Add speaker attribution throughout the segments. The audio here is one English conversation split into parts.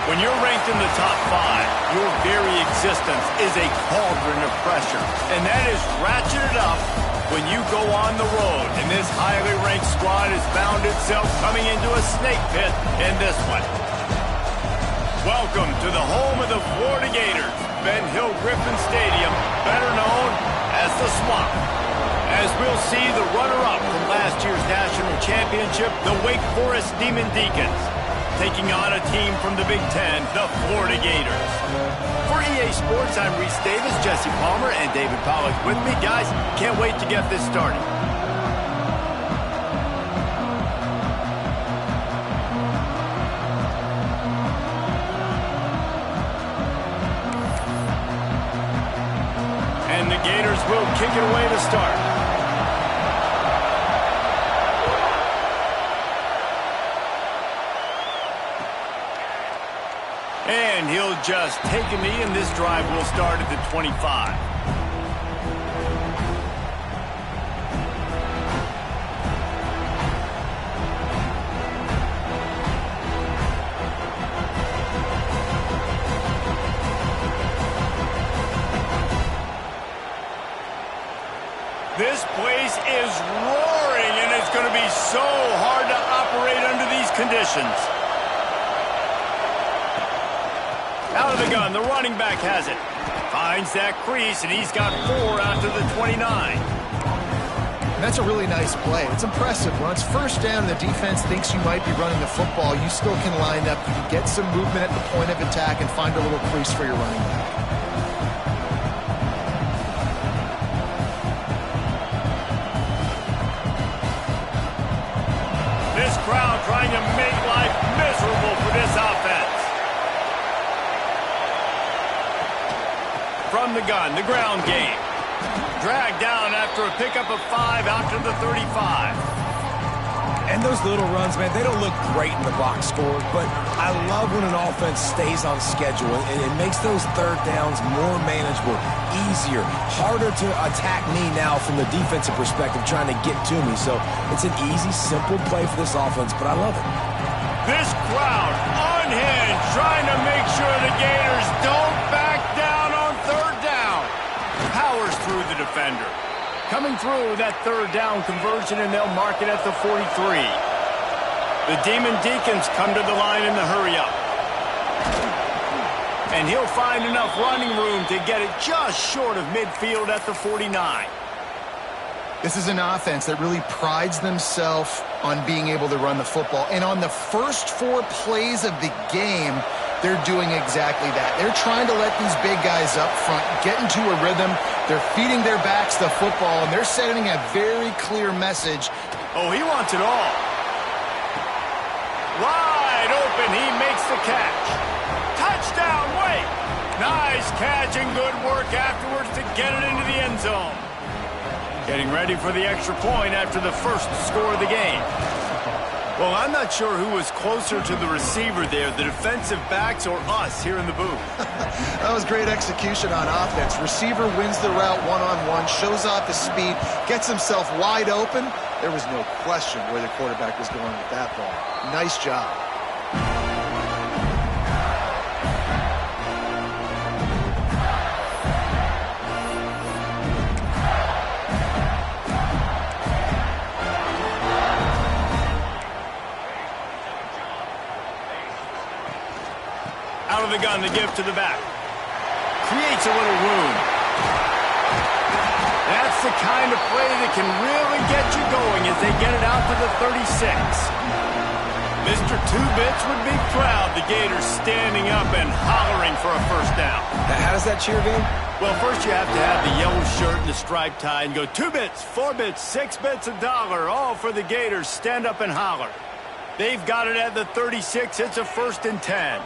Speaker 1: When you're ranked in the top 5, your very existence is a cauldron of pressure. And that is ratcheted up when you go on the road. And this highly ranked squad has found itself coming into a snake pit in this one. Welcome to the home of the Florida Gators, Ben Hill Griffin Stadium, better known as the Swamp. As we'll see the runner-up from last year's national championship, the Wake Forest Demon Deacons, taking on a team from the Big Ten, the Florida Gators. For EA Sports, I'm Reese Davis, Jesse Palmer, and David Pollack with me. Guys, can't wait to get this started. And the Gators will kick it away to start. And he'll just take a knee, and this drive will start at the 25. This place is roaring, and it's going to be so hard to operate under these conditions. Out of the gun, the running back has it. Finds that crease, and he's got 4 out to the 29.
Speaker 2: And that's a really nice play. It's impressive. When it's first down and the defense thinks you might be running the football, you still can line up. You can get some movement at the point of attack and find a little crease for your running back.
Speaker 1: This crowd trying to make life miserable for this offense. From the gun, the ground game. Dragged down after a pickup of 5 out to the 35.
Speaker 3: And those little runs, man, they don't look great in the box score, but I love when an offense stays on schedule, and it makes those third downs more manageable, easier, harder to attack me now from the defensive perspective trying to get to me. So it's an easy, simple play for this offense, but I love it.
Speaker 1: This crowd unhinged, trying to make sure the Gators don't back down on third down. Powers through the defender. Coming through that third down conversion, and they'll mark it at the 43. The Demon Deacons come to the line in the hurry-up. And he'll find enough running room to get it just short of midfield at the 49.
Speaker 2: This is an offense that really prides themselves on being able to run the football. And on the first 4 plays of the game, they're doing exactly that. They're trying to let these big guys up front get into a rhythm. They're feeding their backs the football, and they're sending a very clear message.
Speaker 1: Oh, he wants it all. Wide open, he makes the catch. Touchdown, Wake. Nice catch and good work afterwards to get it into the end zone. Getting ready for the extra point after the first score of the game. Well, I'm not sure who was closer to the receiver there, the defensive backs or us here in the booth.
Speaker 2: That was great execution on offense. Receiver wins the route one-on-one, shows off his speed, gets himself wide open. There was no question where the quarterback was going with that ball. Nice job.
Speaker 1: Out of the gun, the give to the back. Creates a little room. That's the kind of play that can really get you going as they get it out to the 36. Mr. Two-Bits would be proud. The Gators standing up and hollering for a first down.
Speaker 3: How does that cheer game?
Speaker 1: Well, first you have to have the yellow shirt and the striped tie and go 2 bits, 4 bits, 6 bits, $1, all for the Gators. Stand up and holler. They've got it at the 36. It's a 1st and 10.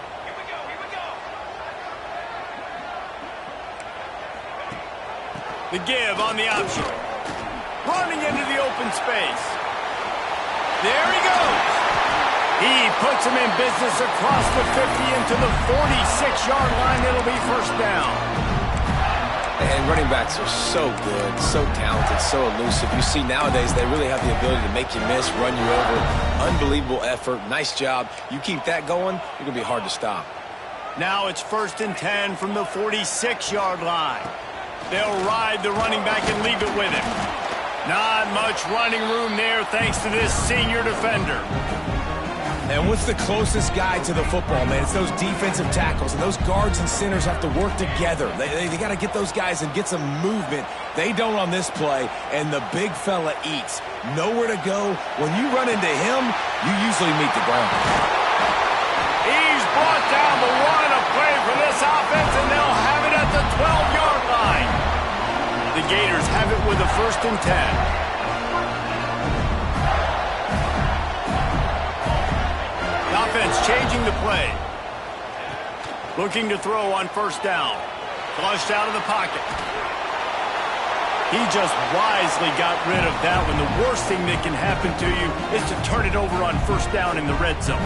Speaker 1: The give on the option. Running into the open space. There he goes. He puts him in business across the 50 into the 46-yard line. It'll be 1st down.
Speaker 3: And running backs are so good, so talented, so elusive. You see nowadays they really have the ability to make you miss, run you over. Unbelievable effort. Nice job. You keep that going, you're going to be hard to stop.
Speaker 1: Now it's 1st and 10 from the 46-yard line. They'll ride the running back and leave it with him. Not much running room there thanks to this senior defender.
Speaker 3: And what's the closest guy to the football, man? It's those defensive tackles, and those guards and centers have to work together. They got to get those guys and get some movement. They don't on this play, and the big fella eats. Nowhere to go. When you run into him, you usually meet the ground.
Speaker 1: He's brought down the line of play for this offense, and they'll have it at the 12-yard line. The Gators have it with a 1st and 10. Offense changing the play. Looking to throw on 1st down. Flushed out of the pocket. He just wisely got rid of that one. The worst thing that can happen to you is to turn it over on 1st down in the red zone.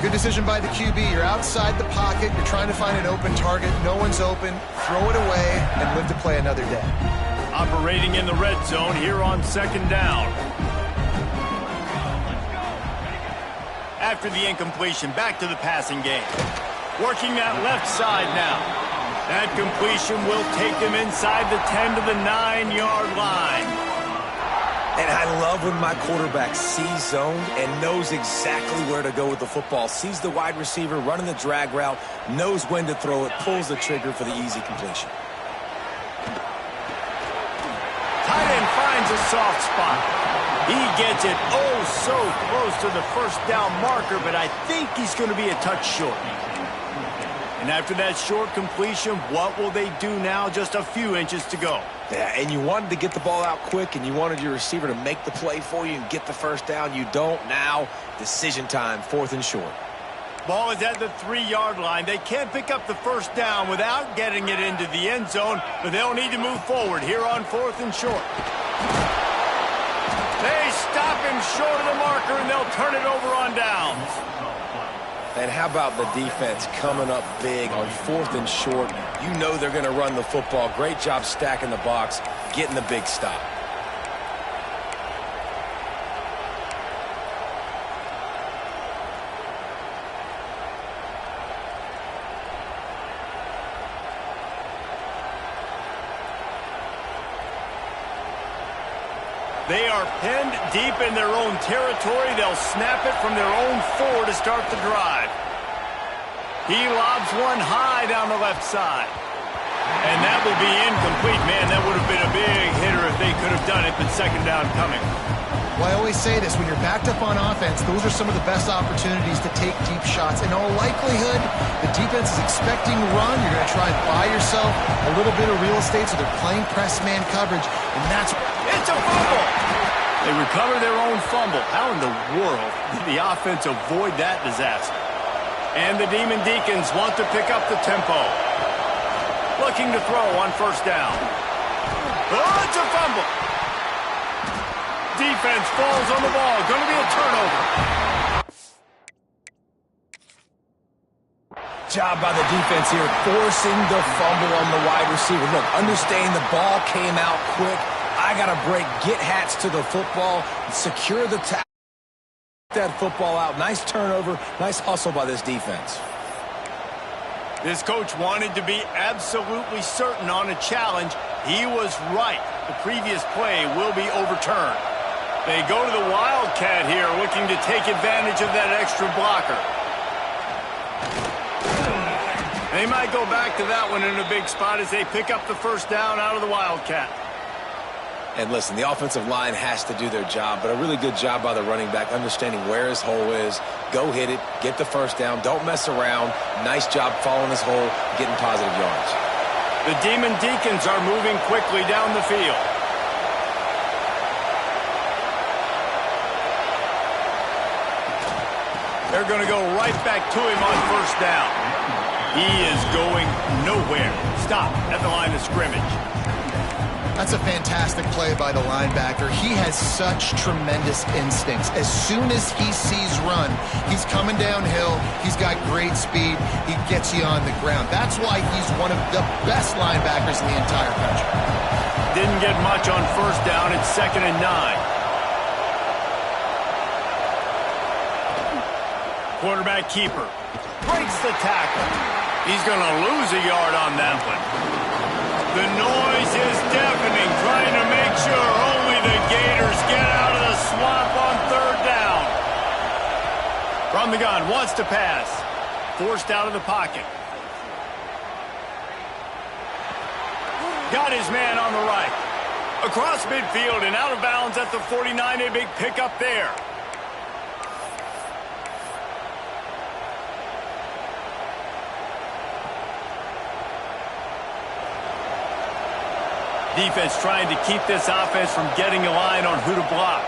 Speaker 2: Good decision by the QB. You're outside the pocket. You're trying to find an open target. No one's open. Throw it away and live to play another day.
Speaker 1: Operating in the red zone here on 2nd down. After the incompletion, back to the passing game. Working that left side now. That completion will take them inside the 10 to the 9-yard line.
Speaker 3: And I love when my quarterback sees zoned and knows exactly where to go with the football. Sees the wide receiver running the drag route, knows when to throw it, pulls the trigger for the easy completion.
Speaker 1: Tight end finds a soft spot. He gets it so close to the 1st down marker, but I think he's going to be a touch short. And after that short completion, what will they do now? Just a few inches to go.
Speaker 3: Yeah, and you wanted to get the ball out quick, and you wanted your receiver to make the play for you and get the 1st down. You don't now. Decision time, 4th and short.
Speaker 1: Ball is at the 3-yard line. They can't pick up the 1st down without getting it into the end zone, but they'll need to move forward here on 4th and short. They stop him short of the marker, and they'll turn it over on downs.
Speaker 3: And how about the defense coming up big on 4th and short? You know they're going to run the football. Great job stacking the box, getting the big stop.
Speaker 1: They are pinned deep in their own territory. They'll snap it from their own 4 to start the drive. He lobs one high down the left side. And that will be incomplete. Man, that would have been a big hitter if they could have done it, but 2nd down coming.
Speaker 2: Well, I always say this, when you're backed up on offense, those are some of the best opportunities to take deep shots. In all likelihood, the defense is expecting run. You're going to try and buy yourself a little bit of real estate, so they're playing press man coverage, and that's...
Speaker 1: It's a fumble! They recover their own fumble. How in the world did the offense avoid that disaster? And the Demon Deacons want to pick up the tempo. Looking to throw on 1st down. Oh, it's a fumble! Defense falls on the ball. Going to be a turnover.
Speaker 3: Job by the defense here, forcing the fumble on the wide receiver. Look, understand the ball came out quick. I got to break, get hats to the football, secure the tackle, that football out. Nice turnover, nice hustle by this defense.
Speaker 1: This coach wanted to be absolutely certain on a challenge. He was right. The previous play will be overturned. They go to the Wildcat here, looking to take advantage of that extra blocker. They might go back to that one in a big spot as they pick up the 1st down out of the Wildcat.
Speaker 3: And listen, the offensive line has to do their job, but a really good job by the running back, understanding where his hole is. Go hit it, get the 1st down, don't mess around. Nice job following his hole, getting positive yards.
Speaker 1: The Demon Deacons are moving quickly down the field. They're going to go right back to him on 1st down. He is going nowhere. Stop at the line of scrimmage.
Speaker 2: That's a fantastic play by the linebacker. He has such tremendous instincts. As soon as he sees run, he's coming downhill. He's got great speed. He gets you on the ground. That's why he's one of the best linebackers in the entire country.
Speaker 1: Didn't get much on 1st down. It's 2nd and 9. Quarterback keeper. breaks the tackle. He's going to lose a yard on that one. The noise is deafening, trying to make sure only the Gators get out of the swamp on third down. From the gun, wants to pass. Forced out of the pocket. Got his man on the right. Across midfield and out of bounds at the 49, a big pickup there. Defense trying to keep this offense from getting a line on who to block.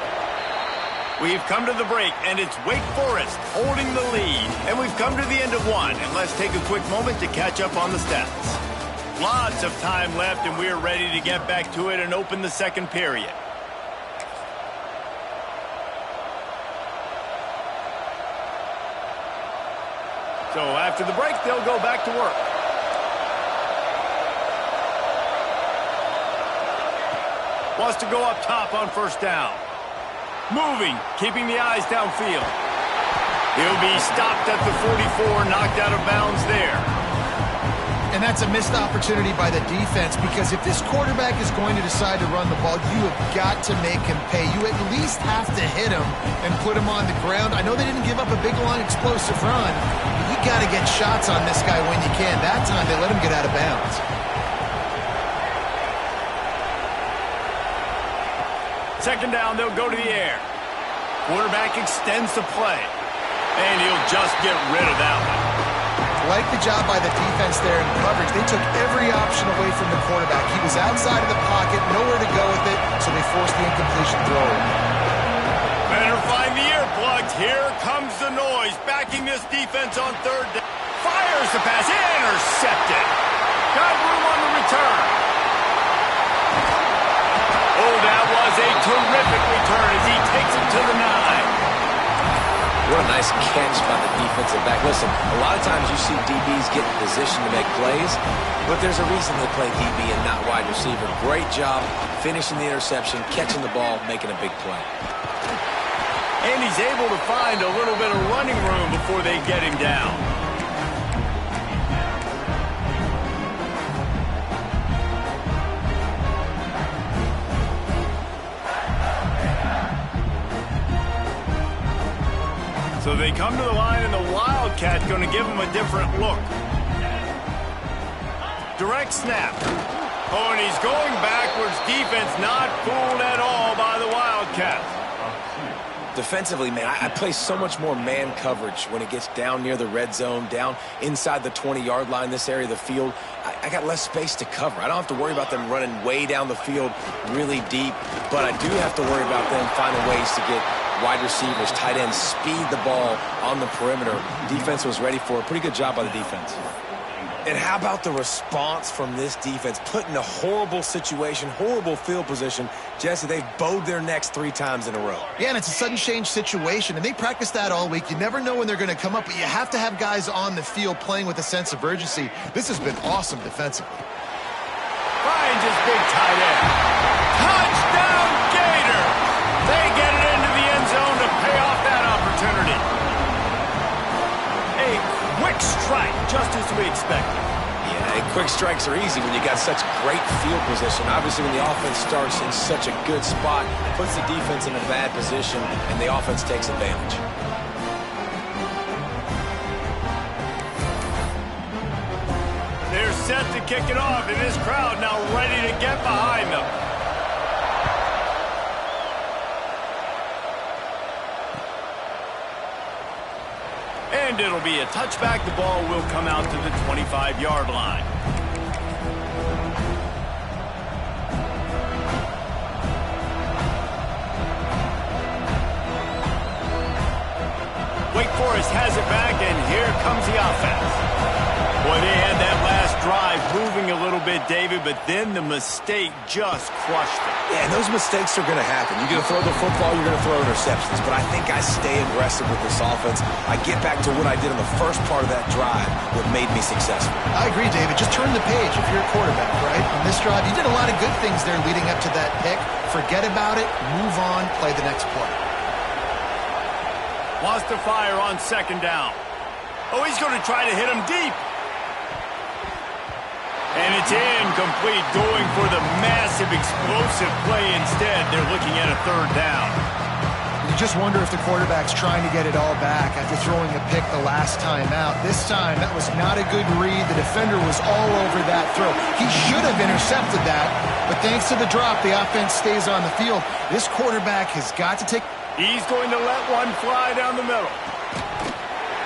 Speaker 1: We've come to the break, and it's Wake Forest holding the lead. And we've come to the end of one, and let's take a quick moment to catch up on the stats. Lots of time left, and we're ready to get back to it and open the second period. So after the break, they'll go back to work. Wants to go up top on first down. Moving, keeping the eyes downfield. He'll be stopped at the 44, knocked out of bounds there.
Speaker 2: And that's a missed opportunity by the defense, because if this quarterback is going to decide to run the ball, you have got to make him pay. You at least have to hit him and put him on the ground. I know they didn't give up a big, long, explosive run, but you got to get shots on this guy when you can. That time, they let him get out of bounds.
Speaker 1: Second down, they'll go to the air. Quarterback extends the play, and he'll just get rid of that one.
Speaker 2: Like the job by the defense there in coverage. They took every option away from the quarterback. He was outside of the pocket, nowhere to go with it, so they forced the incompletion throw.
Speaker 1: Better find the earplugs. Here comes the noise, backing this defense on third down. Fires the pass, intercepted. Got room on the return. Oh, that was a terrific return as he takes it to the 9.
Speaker 3: What a nice catch by the defensive back. Listen, a lot of times you see DBs get in position to make plays, but there's a reason they play DB and not wide receiver. Great job finishing the interception, catching the ball, making a big play.
Speaker 1: And he's able to find a little bit of running room before they get him down. So they come to the line, and the Wildcat going to give them a different look. Direct snap. Oh, and he's going backwards. Defense not fooled at all by the Wildcat.
Speaker 3: Defensively, man, I play so much more man coverage when it gets down near the red zone, down inside the 20-yard line, this area of the field. I got less space to cover. I don't have to worry about them running way down the field really deep, but I do have to worry about them finding ways to get wide receivers, tight ends, speed the ball on the perimeter. Defense was ready for a pretty good job by the defense. And how about the response from this defense? Put in a horrible situation, horrible field position. Jesse, they've bowed their necks 3 times in a row.
Speaker 2: Yeah, and it's a sudden change situation, and they practice that all week. You never know when they're going to come up, but you have to have guys on the field playing with a sense of urgency. This has been awesome defensively.
Speaker 1: Finds his big tight end. Touchdown, Gator! They get it into the end zone to pay off that opportunity. A quick strike, just as we expected.
Speaker 3: Yeah, quick strikes are easy when you got such great field position. Obviously, when the offense starts in such a good spot, puts the defense in a bad position, and the offense takes advantage.
Speaker 1: They're set to kick it off, and this crowd now ready to get behind them. And it'll be a touchback. The ball will come out to the 25-yard line. Wake Forest has it back, and here comes the offense. Boy, they had that last drive moving a little bit, David, but then the mistake just crushed it.
Speaker 3: Yeah, and those mistakes are going to happen. You're going to throw the football, you're going to throw interceptions, but I think I stay aggressive with this offense. I get back to what I did in the first part of that drive, what made me successful.
Speaker 2: I agree, David. Just turn the page if you're a quarterback, right? On this drive, you did a lot of good things there leading up to that pick. Forget about it, move on, play the next play.
Speaker 1: Wants to fire on second down. Oh, he's going to try to hit him deep. And it's incomplete, going for the massive explosive play instead. They're looking at a third down.
Speaker 2: You just wonder if the quarterback's trying to get it all back after throwing a pick the last time out. This time, that was not a good read. The defender was all over that throw. He should have intercepted that, but thanks to the drop, the offense stays on the field. This quarterback has got to take...
Speaker 1: He's going to let one fly down the middle.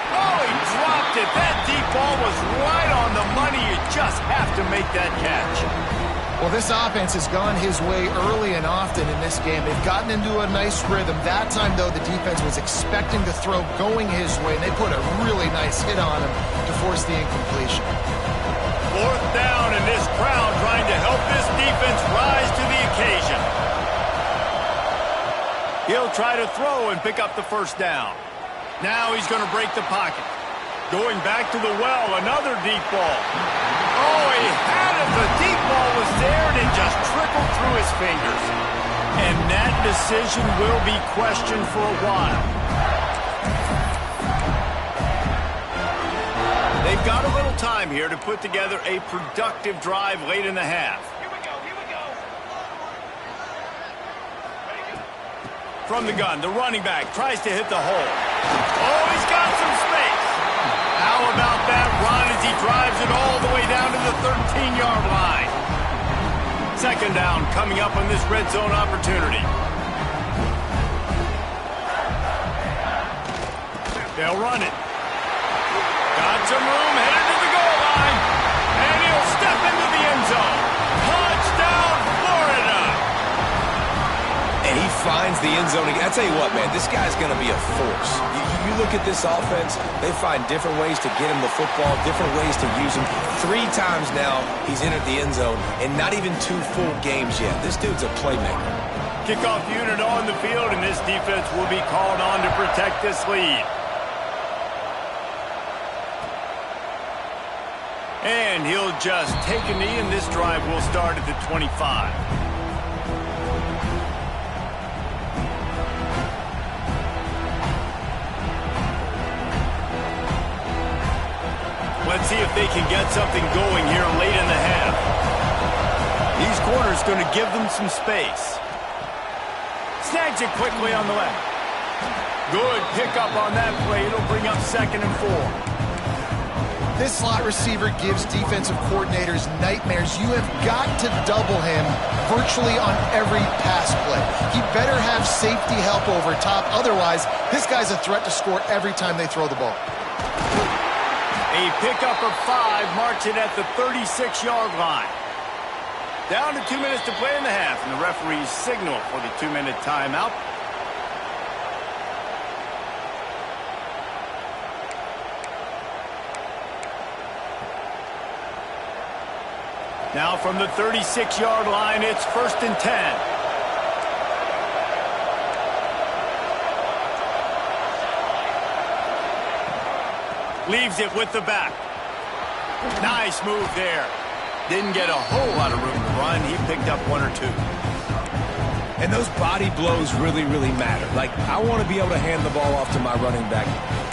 Speaker 1: Oh, he dropped it. That deep ball was right on the money. You just have to make that catch.
Speaker 2: Well, this offense has gone his way early and often in this game. They've gotten into a nice rhythm. That time, though, the defense was expecting the throw going his way, and they put a really nice hit on him to force the incompletion.
Speaker 1: Fourth down, and this crowd trying to help this defense rise to the occasion. He'll try to throw and pick up the first down. Now he's going to break the pocket. Going back to the well, another deep ball. Oh, he had it. The deep ball was there, and it just trickled through his fingers. And that decision will be questioned for a while. They've got a little time here to put together a productive drive late in the half. From the gun, the running back tries to hit the hole. Oh, he's got some space. How about that run as he drives it all the way down to the 13-yard line? Second down coming up on this red zone opportunity. They'll run it. Got some room, headed to the goal line. And he'll step into the end zone. Touchdown, Florida!
Speaker 3: And he finds the end zone again. I tell you what, man, this guy's going to be a force. You look at this offense, they find different ways to get him the football, different ways to use him. 3 times now he's entered the end zone, and not even 2 full games yet. This dude's a playmaker.
Speaker 1: Kickoff unit on the field, and this defense will be called on to protect this lead. And he'll just take a knee, and this drive will start at the 25. Let's see if they can get something going here late in the half. These corners going to give them some space. Snags it quickly on the left. Good pickup on that play. It'll bring up 2nd and 4.
Speaker 2: This slot receiver gives defensive coordinators nightmares. You have got to double him virtually on every pass play. He better have safety help over top. Otherwise, this guy's a threat to score every time they throw the ball.
Speaker 1: A pickup of 5 marks it at the 36-yard line. Down to 2 minutes to play in the half, and the referees signal for the 2-minute timeout. Now from the 36-yard line, it's 1st and 10. Leaves it with the back. Nice move there. Didn't get a whole lot of room to run. He picked up 1 or 2.
Speaker 3: And those body blows really, really matter. Like, I want to be able to hand the ball off to my running back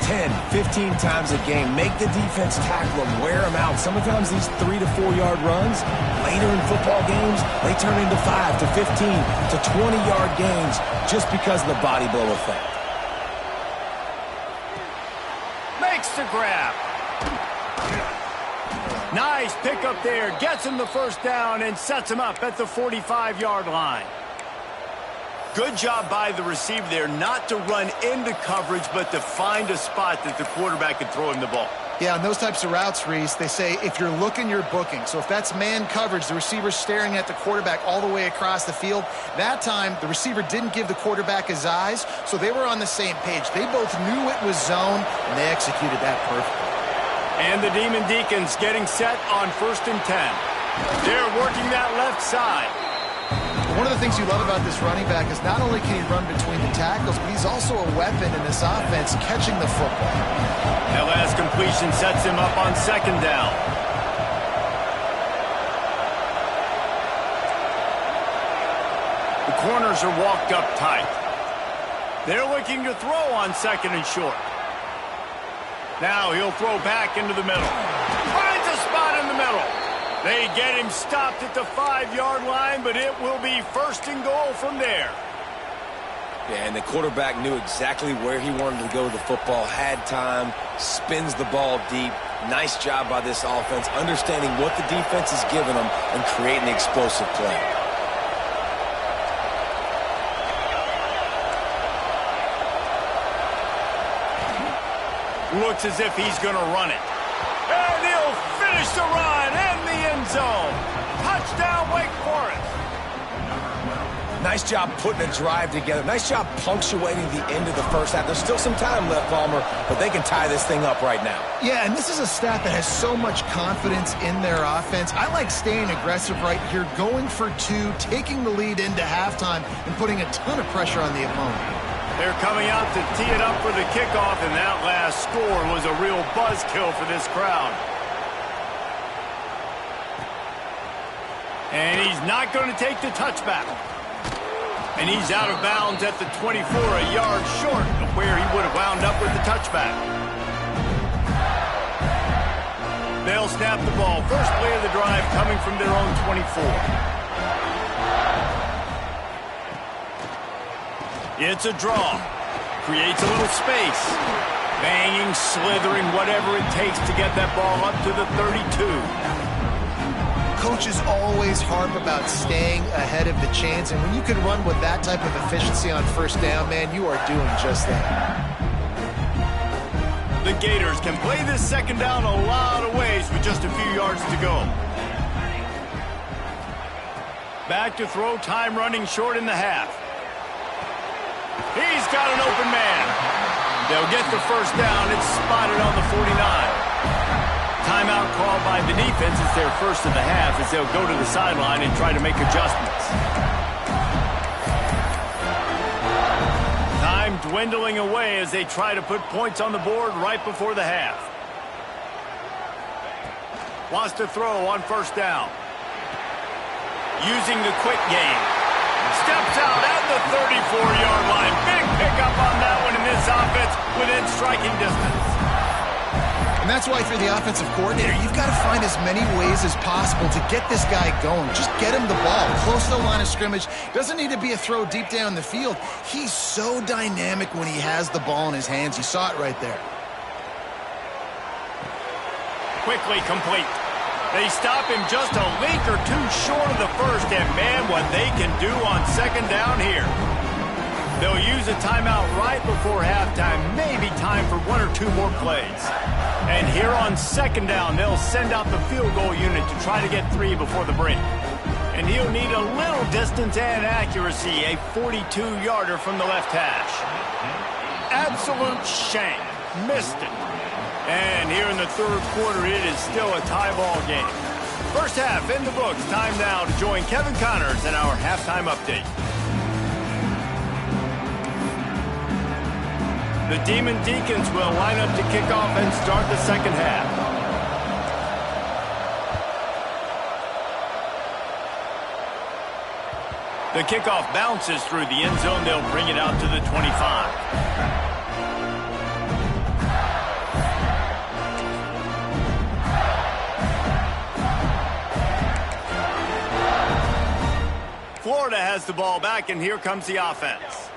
Speaker 3: 10, 15 times a game. Make the defense tackle him, wear him out. Sometimes these 3 to 4 yard runs, later in football games, they turn into 5 to 15 to 20-yard gains just because of the body blow effect.
Speaker 1: Makes the grab. Nice pickup there. Gets him the first down and sets him up at the 45-yard line. Good job by the receiver there not to run into coverage, but to find a spot that the quarterback could throw him the ball.
Speaker 2: Yeah, on those types of routes, Reese, they say if you're looking, you're booking. So if that's man coverage, the receiver's staring at the quarterback all the way across the field. That time, the receiver didn't give the quarterback his eyes, so they were on the same page. They both knew it was zone, and they executed that perfectly.
Speaker 1: And the Demon Deacons getting set on 1st and 10. They're working that left side.
Speaker 2: One of the things you love about this running back is not only can he run between the tackles, but he's also a weapon in this offense catching the football.
Speaker 1: That last completion sets him up on 2nd down. The corners are walked up tight. They're looking to throw on 2nd and short. Now he'll throw back into the middle. Finds a spot in the middle. They get him stopped at the 5-yard line, but it will be 1st and goal from there.
Speaker 3: Yeah, and the quarterback knew exactly where he wanted to go with the football, had time, spins the ball deep. Nice job by this offense, understanding what the defense is giving them and creating the explosive play.
Speaker 1: Looks as if he's going to run it. And he'll finish the run in the end zone. Touchdown, Wake Forest.
Speaker 3: Nice job putting a drive together. Nice job punctuating the end of the first half. There's still some time left, Palmer, but they can tie this thing up right now.
Speaker 2: Yeah, and this is a staff that has so much confidence in their offense. I like staying aggressive right here, going for 2, taking the lead into halftime, and putting a ton of pressure on the opponent.
Speaker 1: They're coming out to tee it up for the kickoff, and that last score was a real buzzkill for this crowd. And he's not going to take the touchback. And he's out of bounds at the 24, a yard short of where he would have wound up with the touchback. They'll snap the ball. First play of the drive coming from their own 24. It's a draw. Creates a little space. Banging, slithering, whatever it takes to get that ball up to the 32.
Speaker 2: Coaches always harp about staying ahead of the chains, and when you can run with that type of efficiency on 1st down, man, you are doing just that.
Speaker 1: The Gators can play this 2nd down a lot of ways with just a few yards to go. Back to throw, time running short in the half. He's got an open man. They'll get the 1st down. It's spotted on the 49. Timeout called by the defense. It's their 1st of the half as they'll go to the sideline and try to make adjustments. Time dwindling away as they try to put points on the board right before the half. Wants to throw on 1st down. Using the quick game. Steps out at the 34-yard line. Big pickup on that one in this offense within striking distance.
Speaker 2: And that's why, if you're the offensive coordinator, you've got to find as many ways as possible to get this guy going. Just get him the ball close to the line of scrimmage. Doesn't need to be a throw deep down the field. He's so dynamic when he has the ball in his hands. You saw it right there.
Speaker 1: Quickly complete. They stop him just a link or 2 short of the 1st, and man, what they can do on 2nd down here. They'll use a timeout right before halftime, maybe time for 1 or 2 more plays. And here on 2nd down, they'll send out the field goal unit to try to get 3 before the break. And he'll need a little distance and accuracy, a 42-yarder from the left hash. Absolute shank. Missed it. And here in the 3rd quarter, it is still a tie ball game. 1st half in the books. Time now to join Kevin Connors in our halftime update. The Demon Deacons will line up to kick off and start the 2nd half. The kickoff bounces through the end zone. They'll bring it out to the 25. Florida has the ball back, and here comes the offense.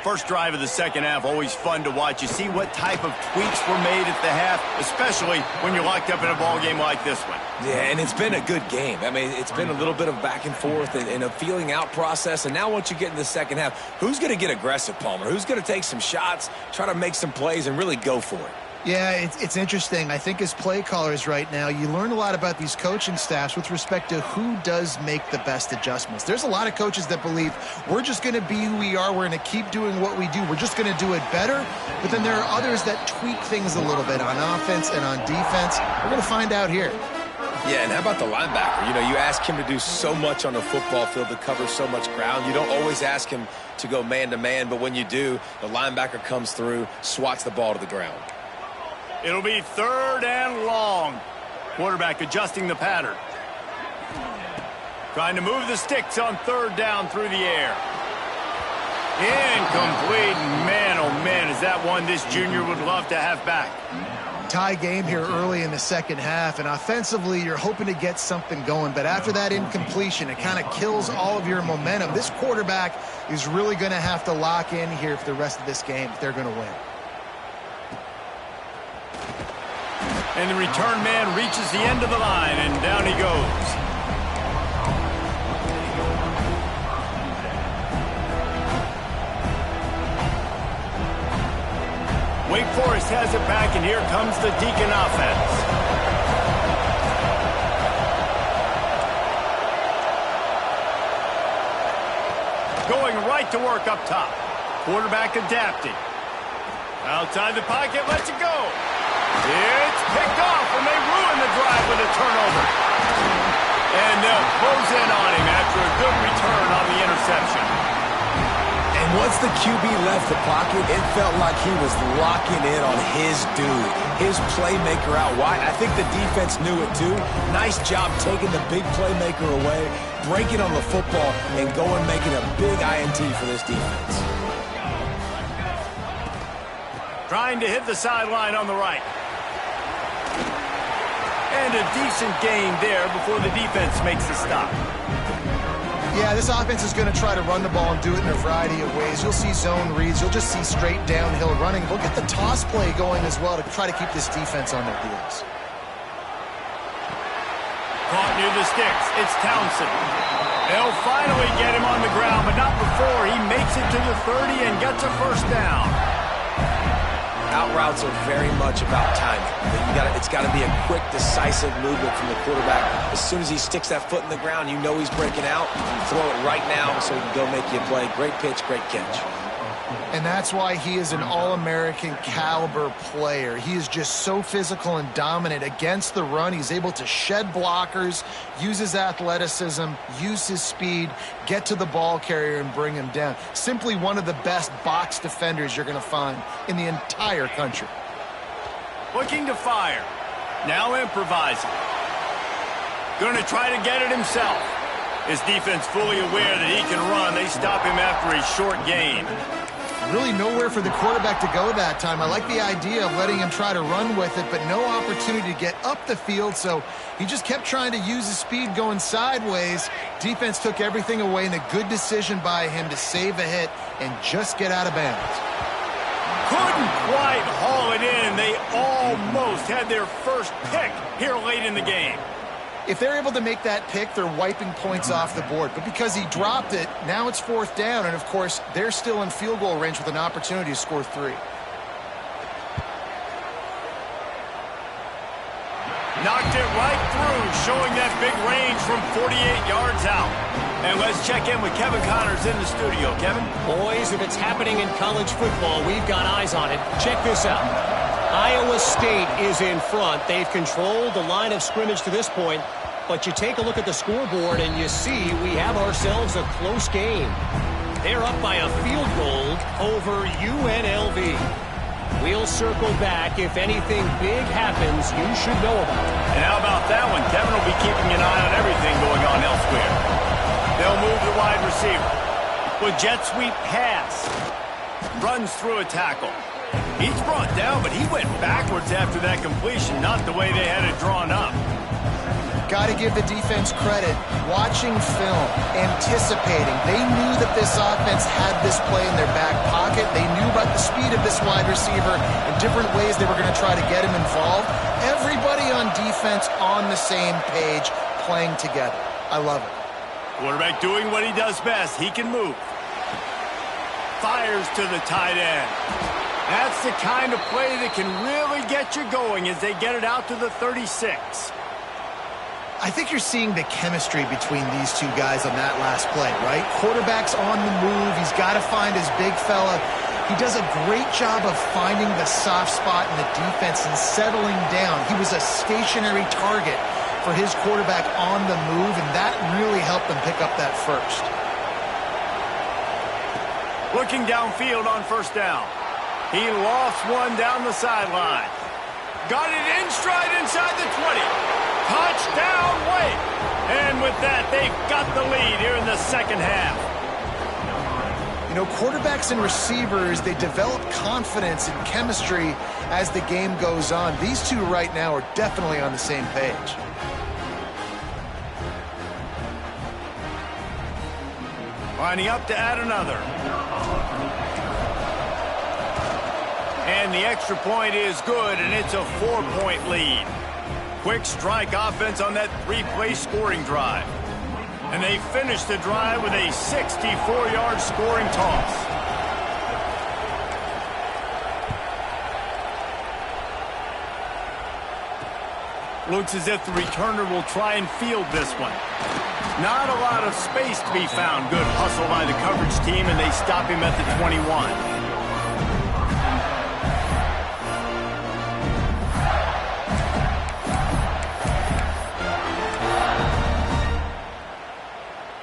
Speaker 1: First drive of the 2nd half, always fun to watch. You see what type of tweaks were made at the half, especially when you're locked up in a ball game like this one.
Speaker 3: Yeah, and it's been a good game. I mean, it's been a little bit of back and forth and a feeling out process. And now once you get in the 2nd half, who's going to get aggressive, Palmer? Who's going to take some shots, try to make some plays, and really go for it?
Speaker 2: Yeah, it's interesting. I think as play callers right now, you learn a lot about these coaching staffs with respect to who does make the best adjustments. There's a lot of coaches that believe we're just going to be who we are. We're going to keep doing what we do. We're just going to do it better. But then there are others that tweak things a little bit on offense and on defense. We're going to find out here.
Speaker 3: Yeah, and how about the linebacker? You know, you ask him to do so much on the football field, to cover so much ground. You don't always ask him to go man-to-man, but when you do, the linebacker comes through, swats the ball to the ground.
Speaker 1: It'll be 3rd and long. Quarterback adjusting the pattern. Trying to move the sticks on 3rd down through the air. Incomplete. Man, oh man, is that one this junior would love to have back.
Speaker 2: tie game here early in the second half, and offensively you're hoping to get something going, but after that incompletion, it kind of kills all of your momentum. This quarterback is really going to have to lock in here for the rest of this game if they're going to win.
Speaker 1: And the return man reaches the end of the line, and down he goes. Wake Forest has it back, and here comes the Deacon offense. Going right to work up top. Quarterback adapting. Outside the pocket, lets it go. It's picked off, and they ruin the drive with a turnover. And they'll close in on him after a good return on the interception.
Speaker 3: And once the QB left the pocket, it felt like he was locking in on his dude, his playmaker out wide. I think the defense knew it too. Nice job taking the big playmaker away, breaking on the football, and going making a big INT for this defense.
Speaker 1: Trying to hit the sideline on the right. And a decent gain there before the defense makes the stop.
Speaker 2: Yeah, this offense is going to try to run the ball and do it in a variety of ways. You'll see zone reads. You'll just see straight downhill running. We'll get the toss play going as well to try to keep this defense on their heels.
Speaker 1: Caught near the sticks. It's Townsend. They'll finally get him on the ground, but not before he makes it to the 30 and gets a first down.
Speaker 3: Out routes are very much about timing. It's got to be a quick, decisive movement from the quarterback. As soon as he sticks that foot in the ground, you know he's breaking out. You throw it right now so he can go make you a play. Great pitch, great catch.
Speaker 2: And that's why he is an All-American caliber player. He is just so physical and dominant against the run. He's able to shed blockers, use his athleticism, use his speed, get to the ball carrier and bring him down. Simply one of the best box defenders you're going to find in the entire country.
Speaker 1: Looking to fire. Now improvising. Going to try to get it himself. His defense fully aware that he can run. They stop him after a short gain.
Speaker 2: Really nowhere for the quarterback to go that time. I like the idea of letting him try to run with it, but no opportunity to get up the field, so he just kept trying to use his speed going sideways. Defense took everything away, and a good decision by him to save a hit and just get out of bounds.
Speaker 1: Couldn't quite haul it in. They almost had their first pick here late in the game.
Speaker 2: If they're able to make that pick, they're wiping points off the board. But because he dropped it, now it's fourth down. And, of course, they're still in field goal range with an opportunity to score 3.
Speaker 1: Knocked it right through, showing that big range from 48 yards out. And let's check in with Kevin Connors in the studio. Kevin?
Speaker 4: Boys, if it's happening in college football, we've got eyes on it. Check this out. Iowa State is in front. They've controlled the line of scrimmage to this point. But you take a look at the scoreboard and you see we have ourselves a close game. They're up by a field goal over UNLV. We'll circle back. If anything big happens, you should know about it.
Speaker 1: And how about that one? Kevin will be keeping an eye on everything going on elsewhere. They'll move the wide receiver. With jet sweep pass. Runs through a tackle. He's brought down, but he went backwards after that completion, not the way they had it drawn up.
Speaker 2: Got to give the defense credit. Watching film, anticipating. They knew that this offense had this play in their back pocket. They knew about the speed of this wide receiver and different ways they were going to try to get him involved. Everybody on defense on the same page, playing together. I love it.
Speaker 1: Quarterback doing what he does best. He can move. Fires to the tight end. That's the kind of play that can really get you going as they get it out to the 36.
Speaker 2: I think you're seeing the chemistry between these two guys on that last play, right? Quarterback's on the move. He's got to find his big fella. He does a great job of finding the soft spot in the defense and settling down. He was a stationary target for his quarterback on the move, and that really helped them pick up that first.
Speaker 1: Looking downfield on first down. He lost one down the sideline. Got it in stride inside the 20. Touchdown, Wake. And with that, they've got the lead here in the second half.
Speaker 2: You know, quarterbacks and receivers, they develop confidence and chemistry as the game goes on. These two right now are definitely on the same page.
Speaker 1: Lining up to add another. And the extra point is good, and it's a 4-point lead. Quick strike offense on that 3-play scoring drive. And they finish the drive with a 64-yard scoring toss. Looks as if the returner will try and field this one. Not a lot of space to be found. Good hustle by the coverage team, and they stop him at the 21.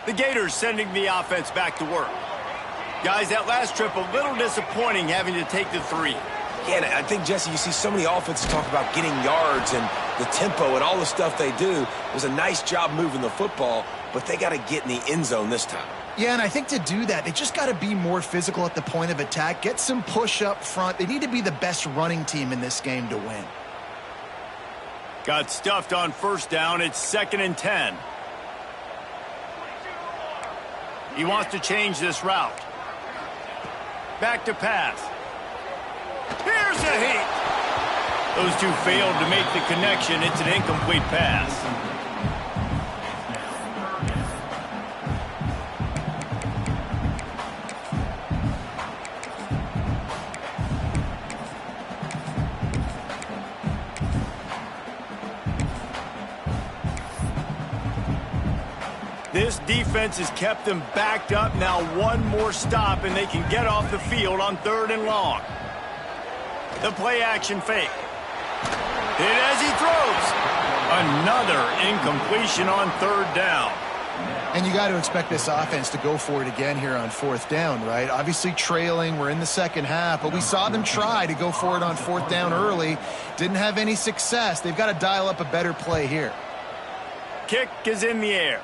Speaker 1: The Gators sending the offense back to work. Guys, that last trip a little disappointing having to take the 3.
Speaker 3: Yeah, and I think, Jesse, you see so many offenses talk about getting yards and the tempo and all the stuff they do. It was a nice job moving the football, but they got to get in the end zone this time.
Speaker 2: Yeah, and I think to do that, they just got to be more physical at the point of attack, get some push up front. They need to be the best running team in this game to win.
Speaker 1: Got stuffed on first down. It's 2nd and 10. He wants to change this route. Back to pass. Here's a heat. Those two failed to make the connection. It's an incomplete pass. This defense has kept them backed up. Now one more stop, and they can get off the field on 3rd and long. The play-action fake. Hit as he throws. Another incompletion on 3rd down.
Speaker 2: And you got to expect this offense to go for it again here on 4th down, right? Obviously trailing. We're in the second half, but we saw them try to go for it on 4th down early. Didn't have any success. They've got to dial up a better play here.
Speaker 1: Kick is in the air.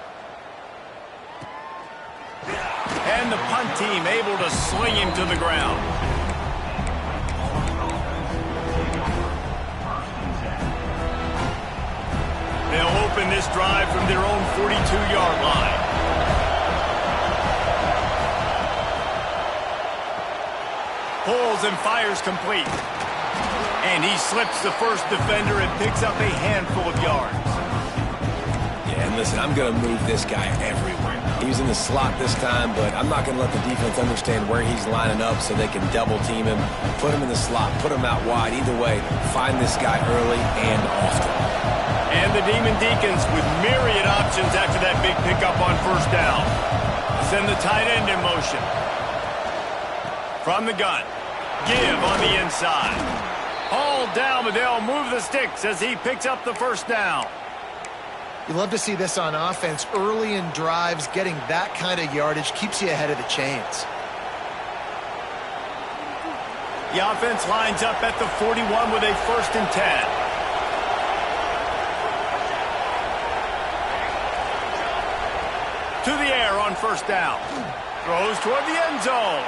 Speaker 1: And the punt team able to sling him to the ground. They'll open this drive from their own 42-yard line. Pulls and fires complete. And he slips the first defender and picks up a handful of yards.
Speaker 3: Yeah, and listen, I'm going to move this guy everywhere. He's in the slot this time, but I'm not going to let the defense understand where he's lining up so they can double team him, put him in the slot, put him out wide. Either way, find this guy early and often.
Speaker 1: And the Demon Deacons with myriad options after that big pickup on first down. Send the tight end in motion. From the gun. Give on the inside. Hauled down, but they'll move the sticks as he picks up the first down.
Speaker 2: You love to see this on offense. Early in drives, getting that kind of yardage keeps you ahead of the chains.
Speaker 1: The offense lines up at the 41 with a 1st and 10. To the air on first down. Throws toward the end zone.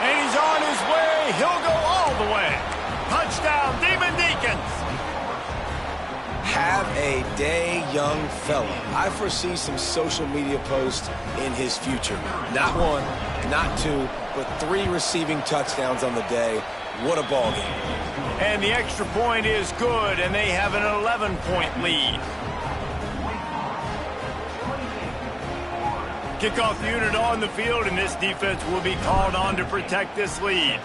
Speaker 1: And he's on his way. He'll go all the way. Touchdown, Demon Deacons.
Speaker 3: Have a day, young fella. I foresee some social media posts in his future. Not 1, not 2, but 3 receiving touchdowns on the day. What a ball game.
Speaker 1: And the extra point is good, and they have an 11-point lead. Kickoff unit on the field, and this defense will be called on to protect this lead.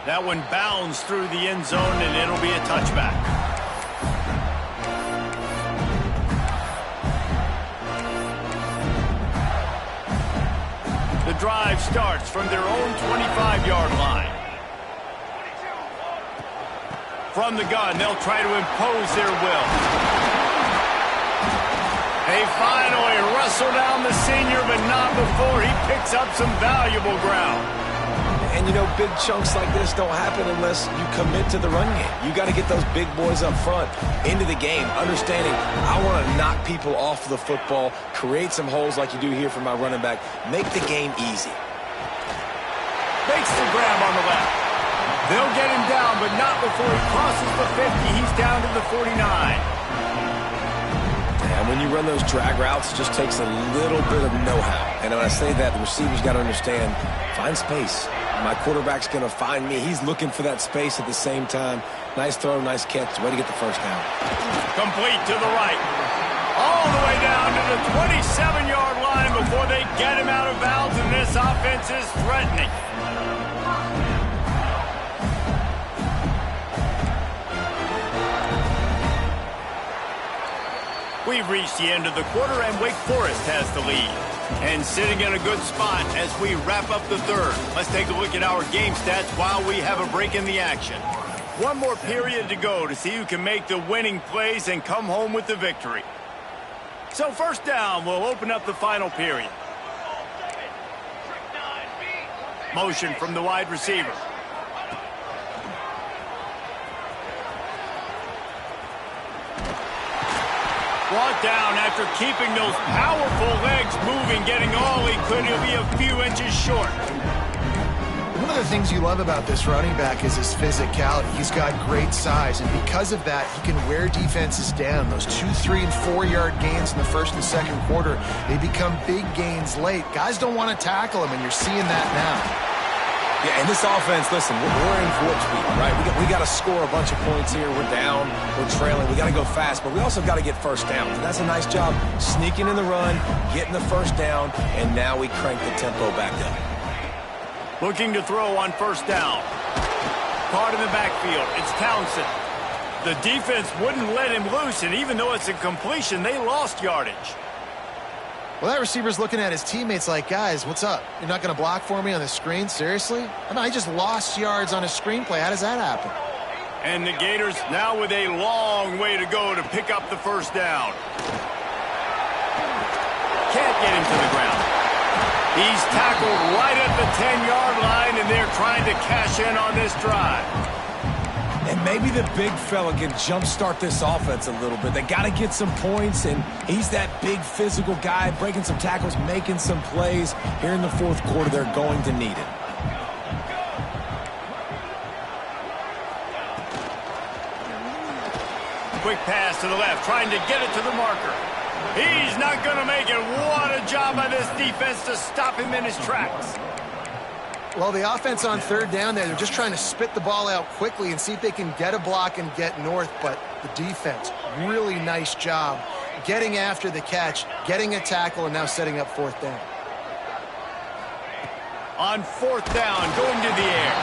Speaker 1: That one bounds through the end zone, and it'll be a touchback. The drive starts from their own 25-yard line. From the gun, they'll try to impose their will. They finally wrestle down the senior, but not before he picks up some valuable ground.
Speaker 3: And, you know, big chunks like this don't happen unless you commit to the run game. You got to get those big boys up front into the game, understanding I want to knock people off the football, create some holes like you do here for my running back, make the game easy.
Speaker 1: Makes the grab on the left. They'll get him down, but not before he crosses the 50. He's down to the 49.
Speaker 3: And when you run those drag routes, it just takes a little bit of know-how. And when I say that, the receiver's got to understand, find space. My quarterback's going to find me. He's looking for that space at the same time. Nice throw, nice catch. Way to get the first down.
Speaker 1: Complete to the right. All the way down to the 27-yard line before they get him out of bounds, and this offense is threatening. We've reached the end of the quarter, and Wake Forest has the lead. And sitting in a good spot as we wrap up the third. Let's take a look at our game stats while we have a break in the action. One more period to go to see who can make the winning plays and come home with the victory. So first down, we'll open up the final period. Motion from the wide receiver. Brought down after keeping those powerful legs moving, getting all he could. He'll be a few inches short.
Speaker 2: One of the things you love about this running back is his physicality. He's got great size, and because of that, he can wear defenses down. Those 2, 3, and 4-yard gains in the first and second quarter, they become big gains late. Guys don't want to tackle him, and you're seeing that now.
Speaker 3: Yeah, and this offense, listen, we're in for speed, right? We got to score a bunch of points here. We're down, we're trailing. We got to go fast, but we also got to get first down. And that's a nice job sneaking in the run, getting the first down, and now we crank the tempo back up.
Speaker 1: Looking to throw on first down. Caught in the backfield. It's Townsend. The defense wouldn't let him loose, and even though it's a completion, they lost yardage.
Speaker 2: Well, that receiver's looking at his teammates like, guys, what's up? You're not going to block for me on the screen? Seriously? I mean, I just lost yards on a screenplay. How does that happen?
Speaker 1: And the Gators now with a long way to go to pick up the first down. Can't get him to the ground. He's tackled right at the 10-yard line, and they're trying to cash in on this drive.
Speaker 3: And maybe the big fella can jumpstart this offense a little bit. They got to get some points, and he's that big physical guy, breaking some tackles, making some plays. Here in the fourth quarter, they're going to need it.
Speaker 1: Quick pass to the left, trying to get it to the marker. He's not going to make it. What a job by this defense to stop him in his tracks.
Speaker 2: Well, the offense on third down there, they're just trying to spit the ball out quickly and see if they can get a block and get north. But the defense, really nice job getting after the catch, getting a tackle, and now setting up fourth down.
Speaker 1: On fourth down, going to the air.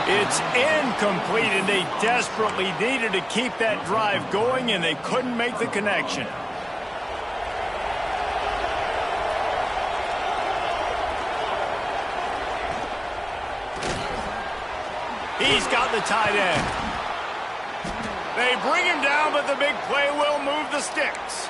Speaker 1: It's incomplete, and they desperately needed to keep that drive going, and they couldn't make the connection. He's got the tight end. They bring him down, but the big play will move the sticks.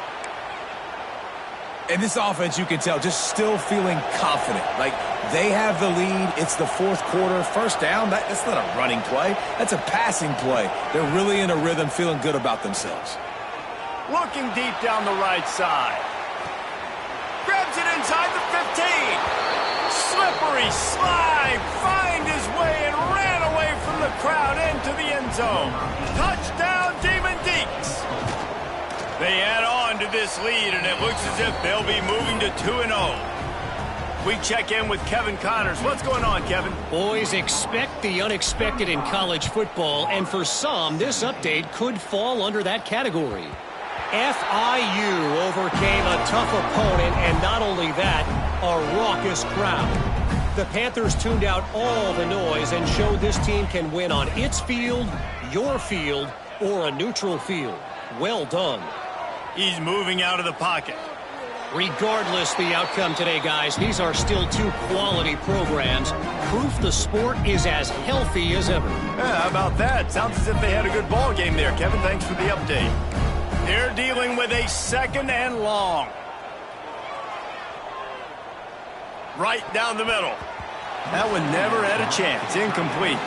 Speaker 3: And this offense, you can tell, just still feeling confident. Like, they have the lead. It's the fourth quarter. First down, that's not a running play. That's a passing play. They're really in a rhythm, feeling good about themselves.
Speaker 1: Looking deep down the right side. Grabs it inside the 15. Slippery slide. Find his way and ran away from the crowd into the end zone. Touchdown, Demon Deeks. They add on to this lead, and it looks as if they'll be moving to 2-0. We check in with Kevin Connors. What's going on, Kevin?
Speaker 4: Boys, expect the unexpected in college football, and for some, this update could fall under that category. FIU overcame a tough opponent, and not only that, a raucous crowd. The Panthers tuned out all the noise and showed this team can win on its field, your field, or a neutral field. Well done.
Speaker 1: He's moving out of the pocket.
Speaker 4: Regardless the outcome today, guys, these are still two quality programs. Proof the sport is as healthy as ever.
Speaker 1: Yeah, how about that? Sounds as if they had a good ball game there, Kevin. Thanks for the update. They're dealing with a second and long. Right down the middle. That one never had a chance. Incomplete.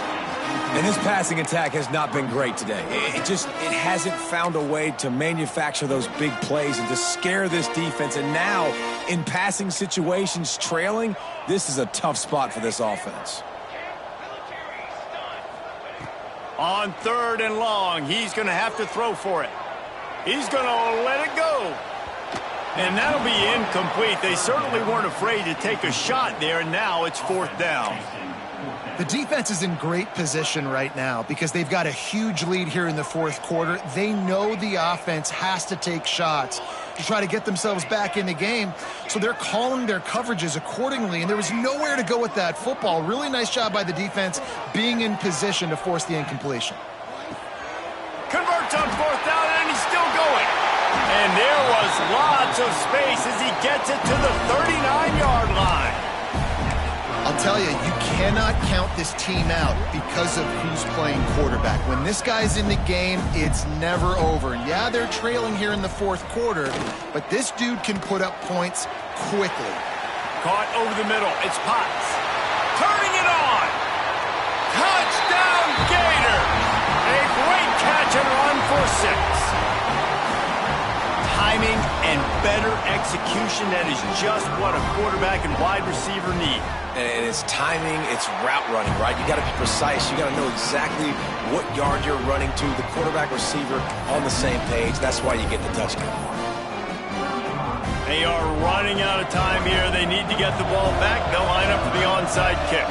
Speaker 3: And this passing attack has not been great today. It hasn't found a way to manufacture those big plays and to scare this defense. And now, in passing situations, trailing, this is a tough spot for this offense.
Speaker 1: On 3rd and long, he's going to have to throw for it. He's going to let it go. And that'll be incomplete. They certainly weren't afraid to take a shot there, and now it's 4th down.
Speaker 2: The defense is in great position right now because they've got a huge lead here in the 4th quarter. They know the offense has to take shots to try to get themselves back in the game, so they're calling their coverages accordingly, and there was nowhere to go with that football. Really nice job by the defense being in position to force the incompletion.
Speaker 1: Converts on 4th down, and he's still going. And there was lots of space as he gets it to the 39-yard line.
Speaker 2: I'll tell you, you cannot count this team out because of who's playing quarterback. When this guy's in the game, it's never over. And yeah, they're trailing here in the 4th quarter, but this dude can put up points quickly.
Speaker 1: Caught over the middle. It's Potts. Turning it on. Touchdown, Gator. A great catch and run for 6. Timing and better execution, that is just what a quarterback and wide receiver need.
Speaker 3: And it's timing, it's route running, right? You got to be precise. You got to know exactly what yard you're running to. The quarterback receiver on the same page. That's why you get the touchdown.
Speaker 1: They are running out of time here. They need to get the ball back. They'll line up for the onside kick.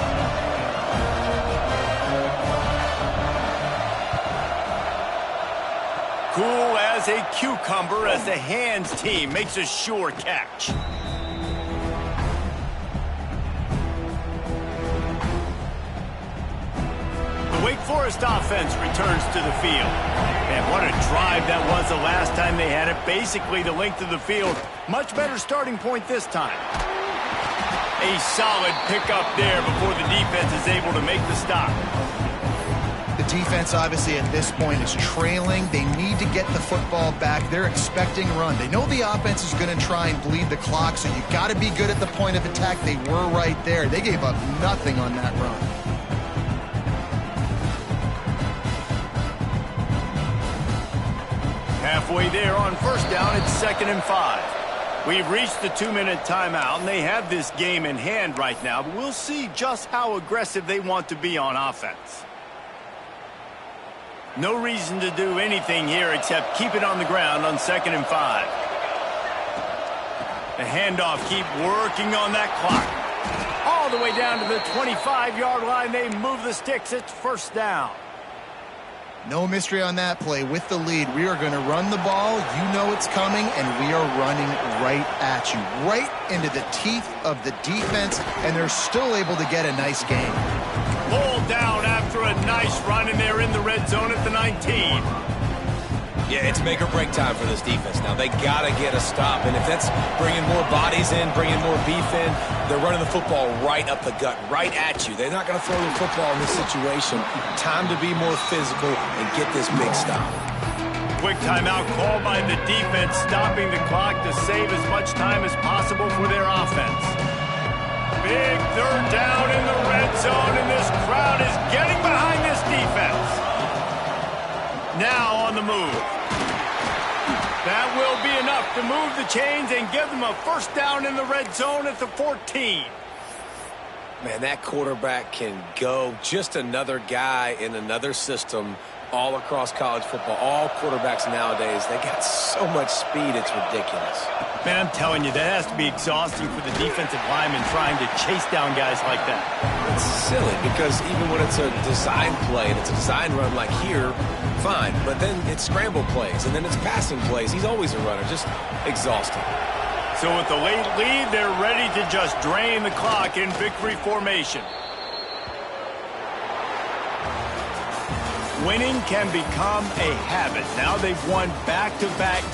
Speaker 1: Cool as a cucumber as the hands team makes a sure catch. The Wake Forest offense returns to the field. And what a drive that was the last time they had it. Basically the length of the field. Much better starting point this time. A solid pickup there before the defense is able to make the stop.
Speaker 2: The defense, obviously, at this point is trailing. They need to get the football back. They're expecting run. They know the offense is going to try and bleed the clock, so you got to be good at the point of attack. They were right there. They gave up nothing on that run.
Speaker 1: Halfway there on 1st down, it's 2nd and 5. We've reached the 2-minute timeout, and they have this game in hand right now, but we'll see just how aggressive they want to be on offense. No reason to do anything here except keep it on the ground on 2nd and 5. The handoff, keep working on that clock. All the way down to the 25-yard line, they move the sticks. It's 1st down.
Speaker 2: No mystery on that play. With the lead, we are going to run the ball. You know it's coming, and we are running right at you, right into the teeth of the defense, and they're still able to get a nice gain.
Speaker 1: Pulled down after a nice run, and they're in the red zone at the 19.
Speaker 3: Yeah, it's make or break time for this defense now. They got to get a stop, and if that's bringing more bodies in, bringing more beef in, they're running the football right up the gut, right at you. They're not going to throw the football in this situation. Time to be more physical and get this big stop.
Speaker 1: Quick timeout called by the defense, stopping the clock to save as much time as possible for their offense. Big 3rd down in the red zone, and this crowd is getting behind this defense. Now on the move. That will be enough to move the chains and give them a 1st down in the red zone at the 14.
Speaker 3: Man, that quarterback can go. Just another guy in another system all across college football. All quarterbacks nowadays, they got so much speed, it's ridiculous.
Speaker 1: Man, I'm telling you, that has to be exhausting for the defensive lineman trying to chase down guys like that.
Speaker 3: It's silly because even when it's a design play and it's a design run like here, fine. But then it's scramble plays and then it's passing plays. He's always a runner, just exhausting.
Speaker 1: So with the late lead, they're ready to just drain the clock in victory formation. Winning can become a habit. Now they've won back-to-back games.